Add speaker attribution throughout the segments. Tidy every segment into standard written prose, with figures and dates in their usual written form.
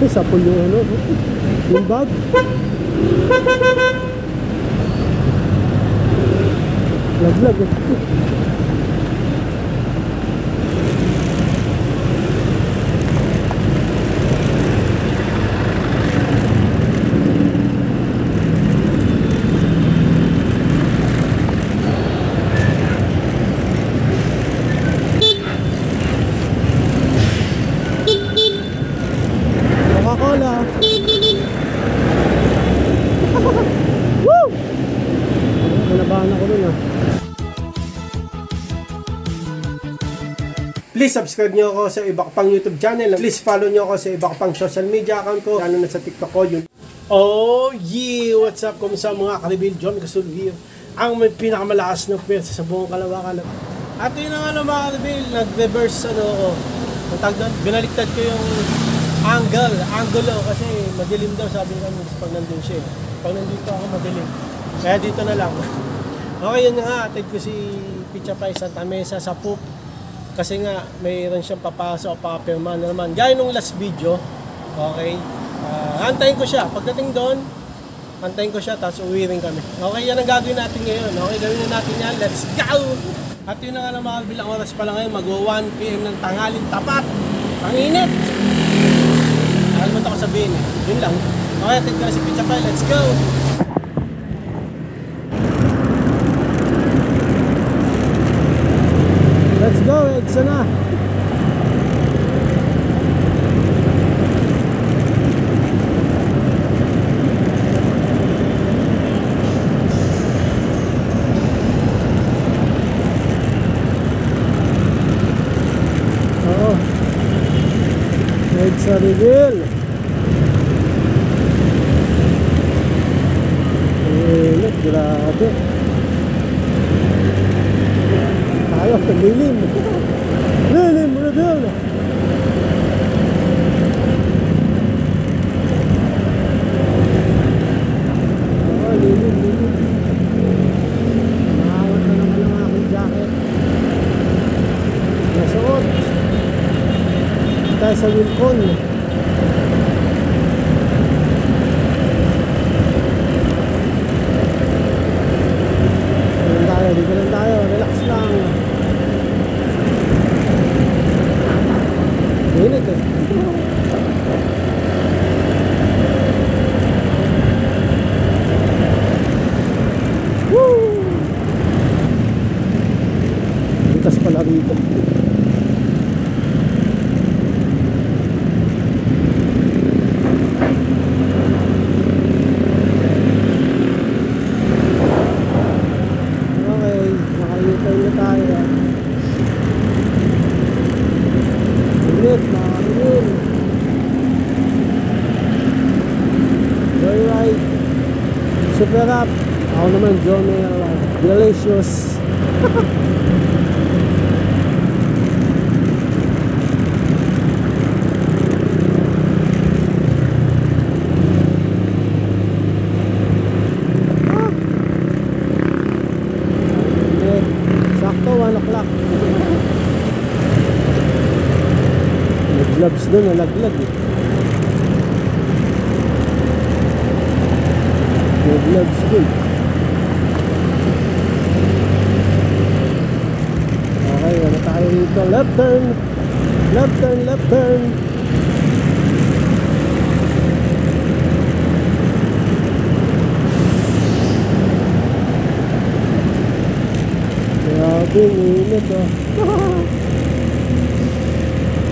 Speaker 1: Sapol yung ano, yung bag. Laglag. Coca-Cola. Woo! Kinabahan ako dun ah. Please subscribe nyo ako sa iba ko pang YouTube channel. Please follow nyo ako sa iba ko pang social media account ko. Lalo na sa TikTok ko yun. Oh yeah! What's up? Kumusta mga kalibil? John Gasol here. Ang may pinakamalakas na pwersa sa buong Kalawakan. At yun ang mga kalibil, nag-reverse ako. Binaliktad ko yung angulo kasi madilim daw sabi ko pag nandun siya. Pag nandito ako madilim. Kaya dito na lang. Okay, yun nga. Atid ko si Picha Pai Santa Mesa sa PUP. Kasi nga, mayroon siyang papasok, papirma na naman. Gaya nung last video, okay, antayin ko siya. Pagdating doon, antayin ko siya, tapos uwi rin kami. Okay, yan ang gagawin natin ngayon. Okay, gawin na natin yan. Let's go! At yun na nga lang mga bilang oras pa lang ngayon, mag-1 PM ng tanghalin tapat. Ang init! Alam mo ito ko sabihin eh. Yun lang. Okay, atin ko na si Picha Pai. Let's go! Let's go, EDSA na. Oo. EDSA reveal. Look, grabe. Tayo, lilim. Lilim, reveal. Oh, lilim. Nakawat na naman ang aking jacket. Nasuot. Tayo sa Wilcon. Dito lang tayo, relax lang. Init eh. Woo! Butas pala rito. Joyride, super up. Ako naman, John Delicious. Sakto, 1 o'clock. Nag-gloves doon, nalaglag eh. Nag-gloves doon. Okay, wala tayo rito. Left turn. Left turn, left turn. Grabe, init oh.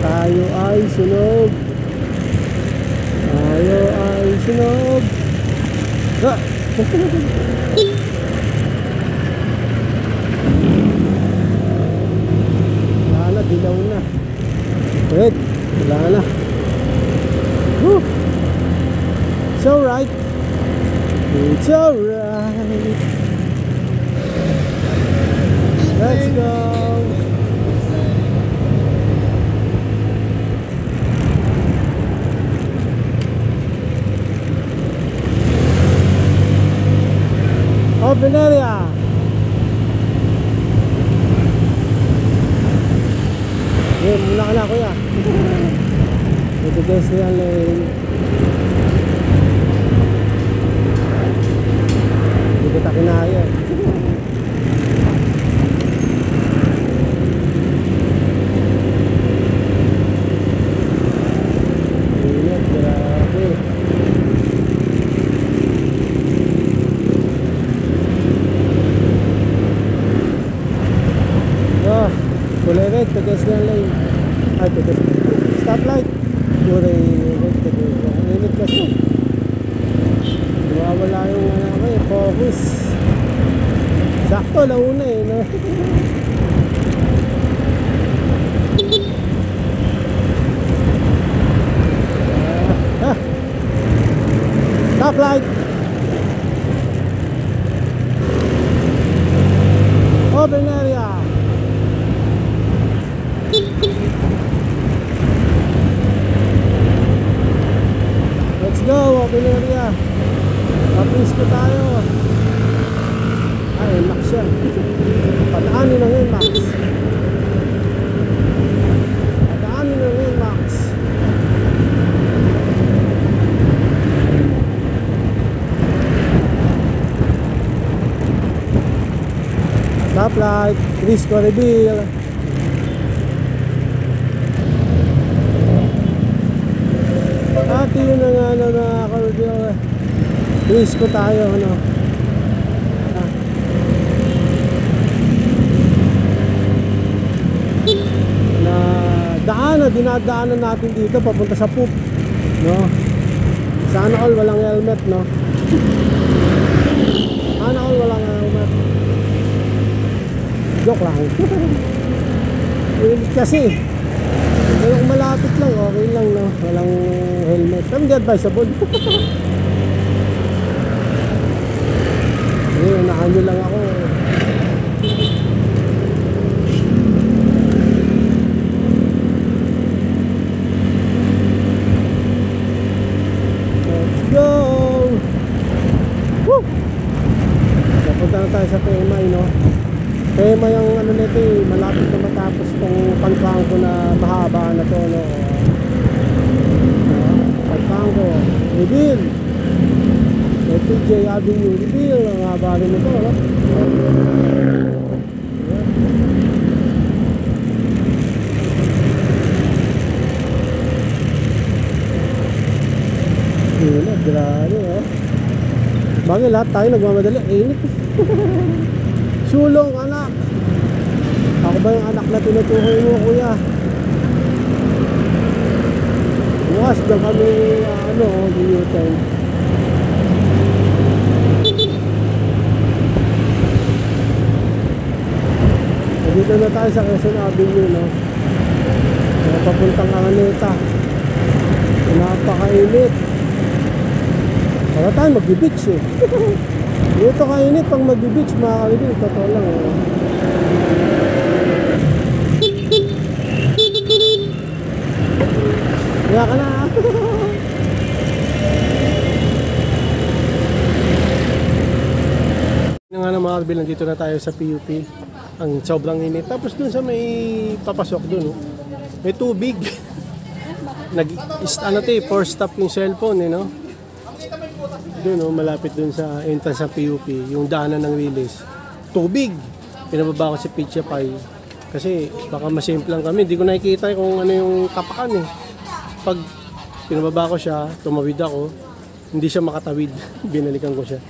Speaker 1: Tayo ay sunog. Tayo ay sunog. Ah! Wala na, dilaw na. Wait, wala na. Woo! It's alright. It's alright. Let's go. Open area. Muna ka na kuya. pedestrian lane. Hindi kita kinaya. Ingat, grabe. Kulay red, pedestrian lane. Ay, stoplight. Kulay red, pedestrian. Ang init kasi. Nawawala yung focus. Sakto, launa eh, no? Stoplight. Open area. Let's go, open area. Tapos ko tayo. Ay, max yan. Pataanin lang yun, max. Pataanin lang yun, max. Stoplight, Risco reveal. At yun ang na Risco tayo, ano. Na dinadaanan natin dito papunta sa Poop, no? Sana all walang helmet, no? Sana all walang helmet. Joke lang. Kasi kung malapit lang, okay lang, no? Walang helmet. Pero hindi advisable. Ngayon, nakanyo lang ako. Let's go! Woo! Napunta na tayo sa PMI, no? PMI ang ano nito eh, malapit na matapos tong pangkangko na mahaba na to, no? Pangkangko, reveal! PJ Avenue, reveal! Ang haba rin ito, no? Yun na, grabe, oh. Bagay lahat tayo nagmamadali, init. Sulong, anak. Ako ba yung anak na tinutukoy mo, kuya? Bukas lang kami, U-turn. Dito na tayo sa Quezon Avenue, no? Papuntang Araneta. Napakainit. Para tayo mag-beach eh. Dito kainit pang mag-beach, mga kalibig. Totoo lang, eh. Kaya ka na. Nga na mga kalibig, nandito na tayo sa PUP. Ang sobrang init. Tapos dun sa may papasok dun, no? May tubig. Four stop yung cellphone, no? Doon, no, malapit dun sa entrance ng PUP, yung daanan ng release. Tubig. Pinababa ko si Pitcha Pie. Kasi baka masimplang kami. Hindi ko nakikita kung ano yung tapakan eh. Pag pinababa ko siya, tumawid ako, hindi siya makatawid. Binalikan ko siya.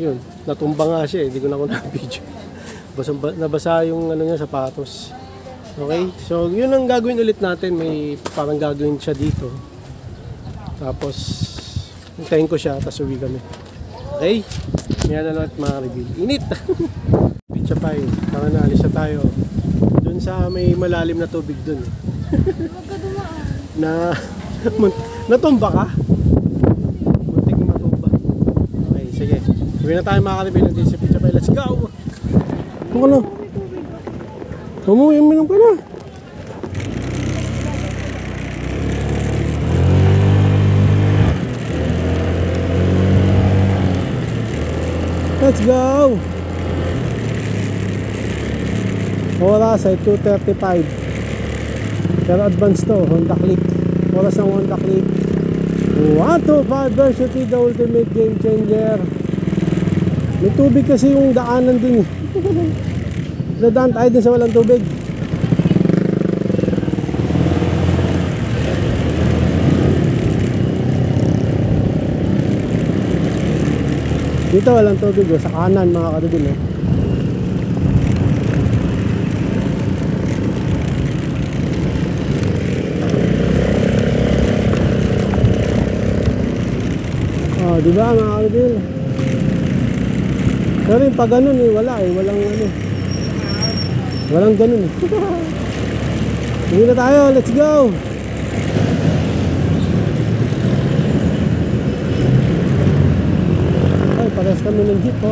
Speaker 1: Yun, natumba nga siya eh. Hindi ko na ako na-video. Nabasa yung ano niya, sapatos. Okay? So, yun ang gagawin ulit natin. May parang gagawin siya dito. Tapos hintayin ko siya, tapos uwi kami. Okay? May na naman mga reveal. Init! Pitcha Pie. Tanga na, alis na tayo. Doon sa may malalim na tubig doon.
Speaker 2: Huwag ka dumaan.
Speaker 1: Natumba ka? Muntik na matumba. Okay, sige. Uwi na tayo mga reveal. Nandito si Pitcha Pie. Let's go! Ano ka na? Umuwi, minum ka na. Let's go! Oras ay 2:35. Pero advance to, Honda Click Oras ng Honda Click 125 version 3, the ultimate game changer. May tubig kasi yung daanan din. Dadaan tayo din sa walang tubig. Dito walang tubig sa kanan mga kadibil. Diba mga kadibil? Pero yung pag ganun walang walang ganun Hindi na tayo, let's go! Ay, parehas kami ng jeep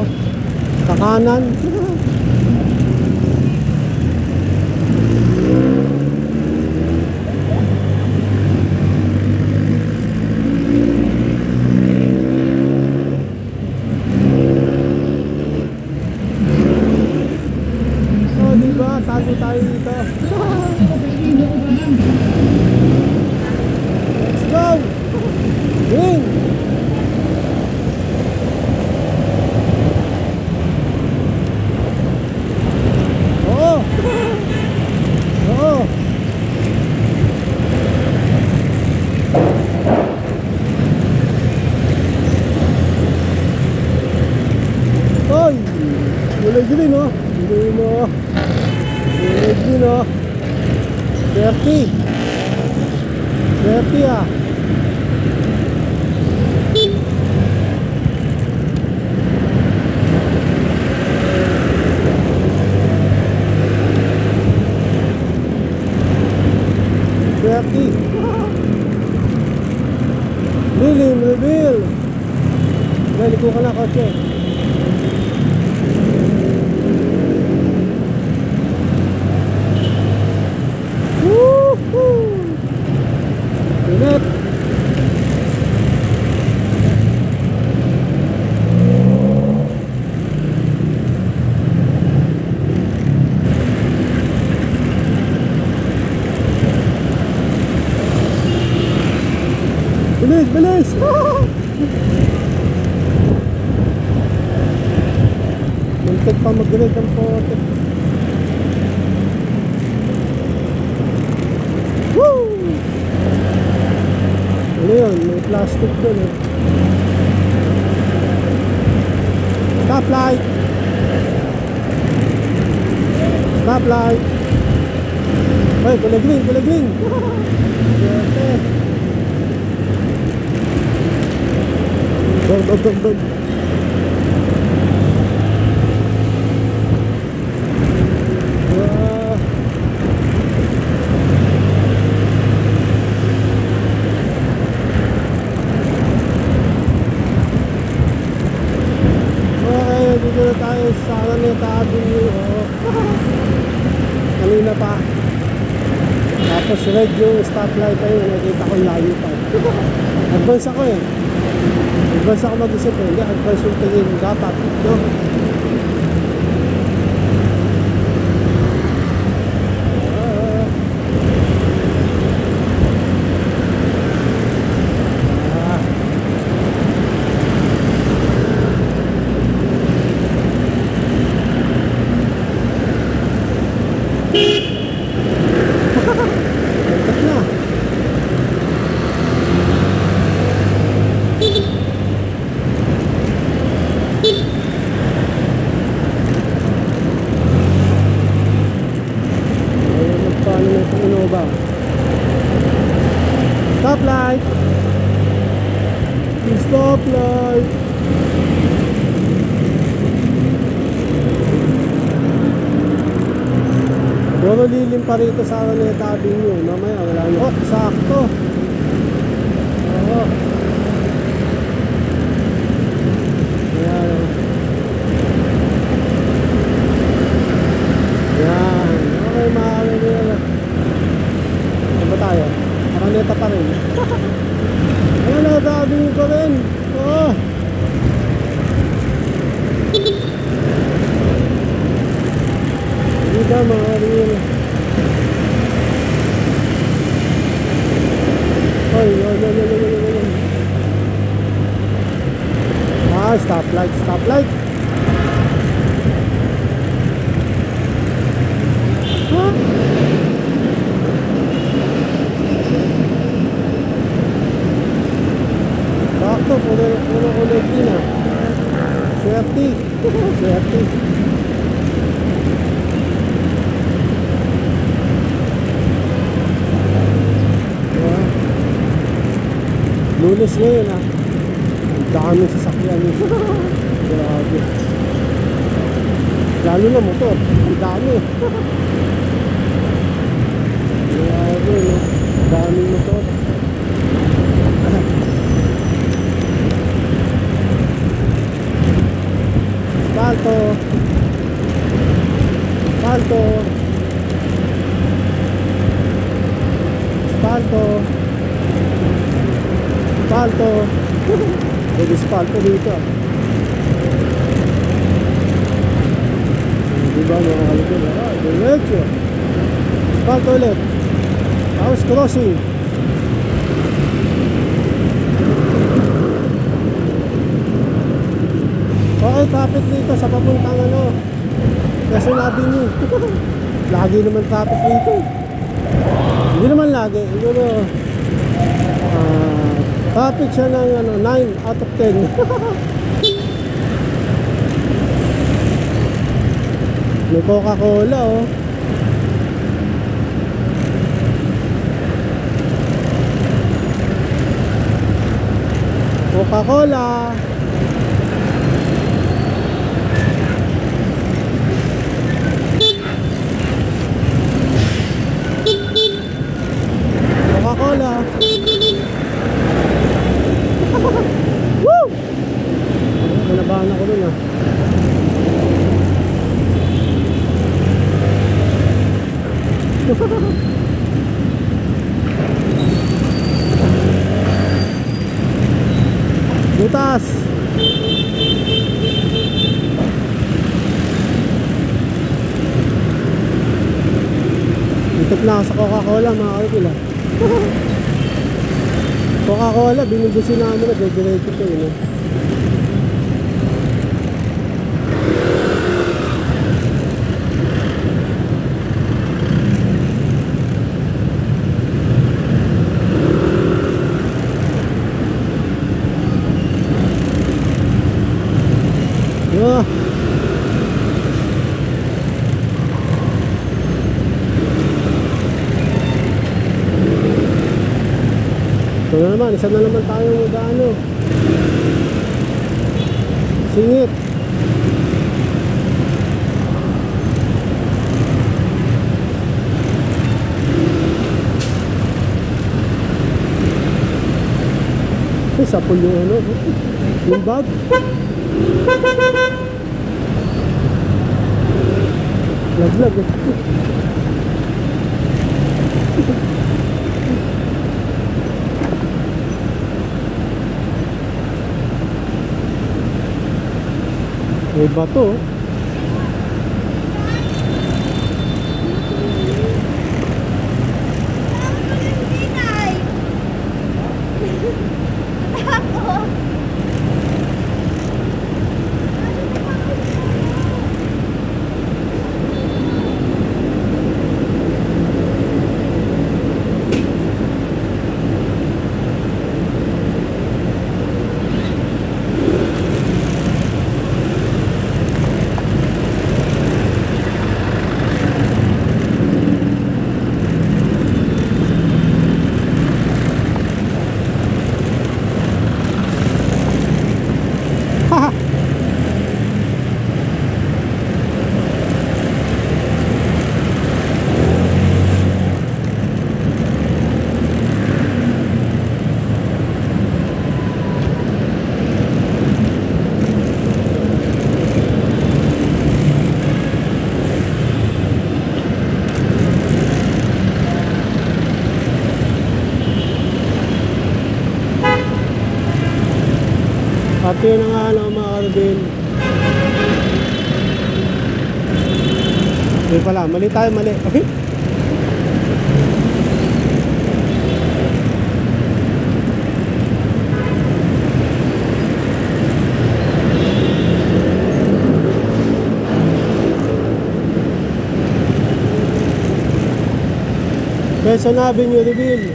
Speaker 1: sa kanan. Tago tayo dito. Let's go! Green! Oo! Oo! Oy! Mulay green Hindi mo. Yun 30 Lilim, reveal. Dali ko ka na kotse. Init. Bilis, bilis! Muntik pa mag-grid ang pote. Woo! Ano yun? May plastic dun Stoplight! Stoplight! Ay, kulay green, kulay green! Dog. Dito na tayo sa Araneta Avenue kanina pa. Tapos red yung stoplight tayo, nakita ko layo pa. Advance ako Advance ako mag-isip hindi advance yung tingin dapat Stoplight! Stoplight! Puro lilim pa rito sa Araneta Avenue. Mamaya wala na. Sakto! Yan. Okay, maaari nila. Ano ba tayo? Araneta pa rin. Araneta Avenue pa rin. Dito mga rin. Yun. Ah, stoplight. Huh? Sakto, puno ulit din ah. Swerte. Lunes ngayon ah. Ang daming sasakyan. Grabe. Lalo na motor. Ang dami. Grabe no. Ang daming motor. Spalto. Pwede spalto dito. Diba mga kalipin? Diretso. Spalto ulit. House crossing. Okay, traffic dito sa papuntang Quezon Avenue. Lagi naman traffic dito. Hindi naman lagi. Siguro traffic siya ng 9 out of 10. May Coca-Cola oh. Coca-Cola. Coca-Cola. Woo! Kinabahan ako dun ah. Butas. Itip na ako sa Coca-Cola mga kalipin ah. Coca-Cola, binubusin namin na diretso ko yun. Ito na naman, isa na naman tayo mag-ano singit. Sapul yung yung bag. Laglag may bato. At yun ang mga karabin. Hindi pala, mali tayo, mali. Quezon Avenue reveal.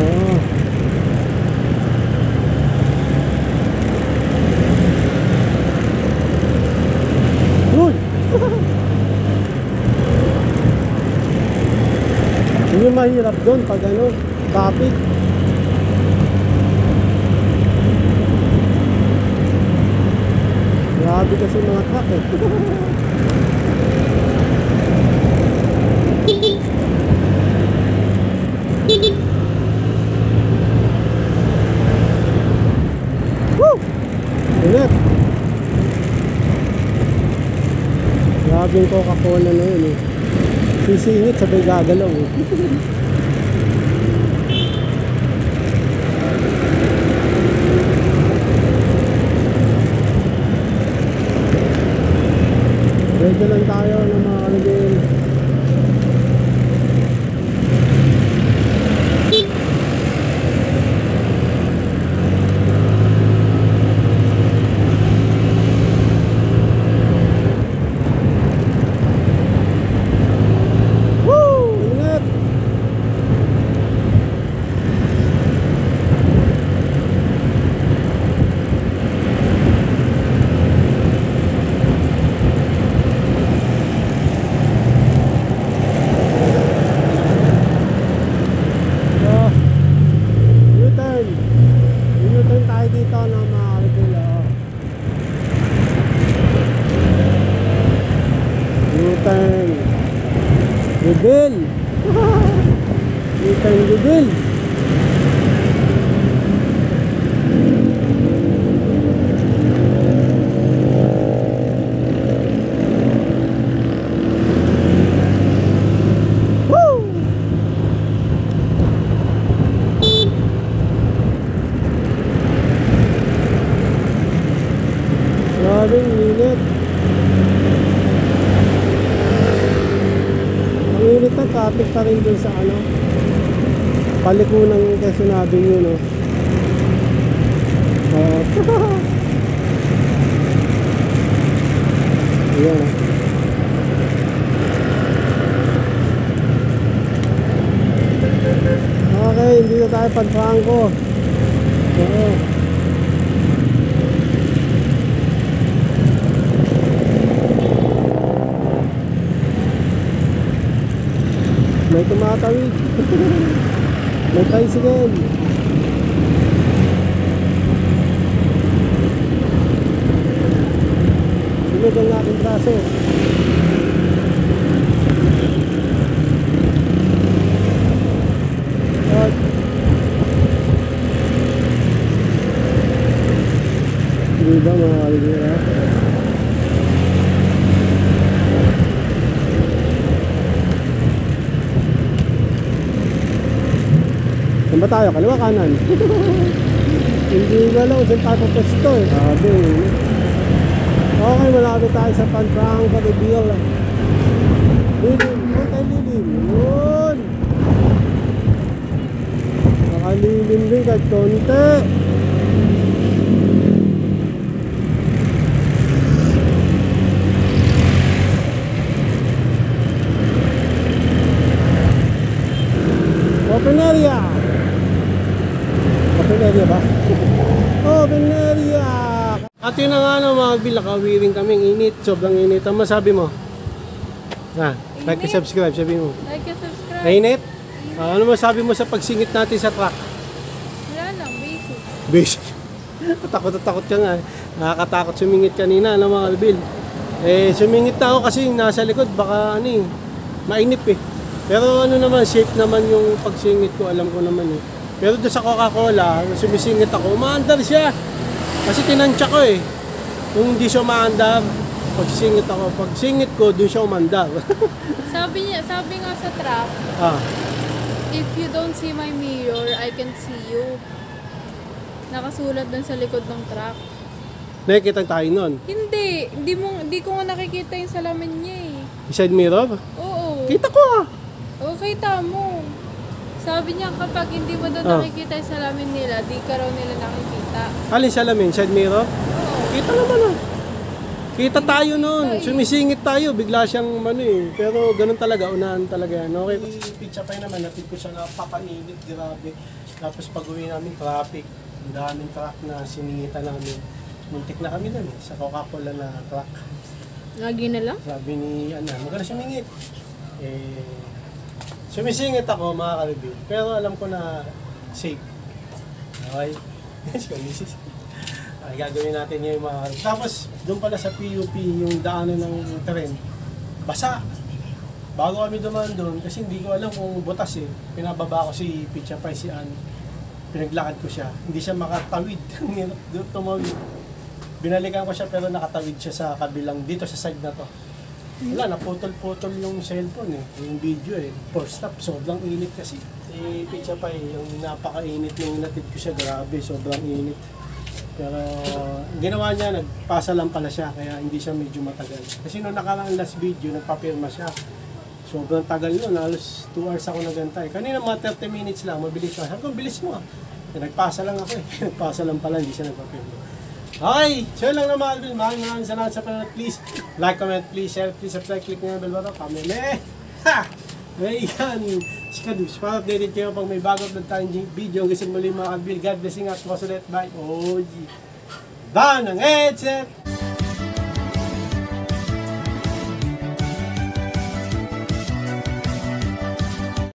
Speaker 1: Oh. Good. Yun yung mahirap doon pag ano, traffic. Grabe kasi mga truck eh. Woo! Init. Grabe yung Coca-Cola na yun eh. Sisingit sabay gagalaw eh. Ready lang tayo ng mga kalagin. Woo! Ingat! U-turn. U-turn tayo dito ng mga kalagin. U-turn. Reveal. U-turn reveal. Woo! Grabe, init. Ang init na traffic pa rin dun sa ano, paliko ng Quezon Avenue, no? Ayan, okay, hindi na tayo Panfranco. Oo. May tumatawid. May tricycle. Sunod ang aking braso. At hindi ba mga kalibira? Saan ba tayo? Kaliwa kanan? Hindi na lang saan tayo pwesto eh. Sabi eh. Okay, malapit tayo sa Panfranco reveal. Lilim, huwag tayo lilim. Yun! Nakalilim din kahit konti. Open area! Open area ba? Open area! At yun na nga no, mga bil, nakawiring kaming init. Sobrang init. Ang masabi mo? Like and subscribe, sabi mo.
Speaker 2: Like and subscribe.
Speaker 1: Nainit? Ano masabi mo sa pagsingit natin sa truck?
Speaker 2: Wala lang, basic.
Speaker 1: Basic. Takot ka nga. Nakakatakot sumingit kanina ng mga bil. Sumingit na ako kasi nasa likod. Baka ano mainip eh. Pero ano naman, safe naman yung pagsingit ko, alam ko naman eh. Pero doon sa Coca-Cola, sumisingit ako, umaandar siya. Kasi tinansya ko eh. Kung hindi siya umaandar, pagsingit ako. Pagsingit ko, doon siya umandar.
Speaker 2: Sabi nga sa truck, if you don't see my mirror, I can see you. Nakasulat dun sa likod ng truck.
Speaker 1: Nakikita tayo nun.
Speaker 2: Hindi ko nga nakikita yung salamin niya eh.
Speaker 1: Side mirror?
Speaker 2: Oo.
Speaker 1: Kita ko
Speaker 2: Okay, tamo. Sabi niya kapag hindi mo doon nakikita yung salamin nila, di ka raw nila nakikita.
Speaker 1: Alin salamin? Side mirror?
Speaker 2: Oo.
Speaker 1: Kita naman ah. Kita tayo noon. Sumisingit tayo. Bigla siyang Pero ganun talaga. Unahan talaga yan. Okay. Pizza pie naman. Natid ko siya napakainit. Grabe. Tapos pag uwi namin, traffic. Ang daming truck na siningitan namin. Muntik na kami doon sa Coca-Cola na truck.
Speaker 2: Lagi na lang?
Speaker 1: Sabi ni magkano sumingit? Sumisingit ako mga ka-review. Pero alam ko na safe. Okay? Misis. Ay, gagawin natin yung mga tapos, doon pala sa PUP, yung daanan ng tren, basa. Bago kami dumaan doon, kasi hindi ko alam kung butas eh. Pinababa ko si Pizza Pie, si Ann. Pinaglakad ko siya. Hindi siya makatawid. Tumawid. Binalikan ko siya pero nakatawid siya sa kabilang, dito sa side na to. Wala, naputol-putol yung cellphone eh. Yung video eh. First stop, sobrang init kasi. Pizza Pie, yung napaka-init nung natid ko siya, grabe, sobrang init. Pero ginawa niya, nagpasa lang pala siya, kaya hindi siya medyo matagal. Kasi nung nakaraang last video, nagpapirma siya. Sobrang tagal nun, halos 2 hours ako nagantay. Kanina mga 30 minutes lang, mabilis siya. Sabi ko, bilis mo ah. Nagpasa lang ako eh. Nagpasa lang pala, hindi siya nagpapirma. Okay, so yun lang na mga Alvin. Maraming salamat sa panonood. Please, like, comment, please, share, please, subscribe, click nyo yung bell button. Kameme! Ha! Ayan, si Kadus, para updated kayo pag may bago upload tayong video. Hanggang muli mga Alvin. God blessing at was ulit. Bye. OG. Ban ang headset!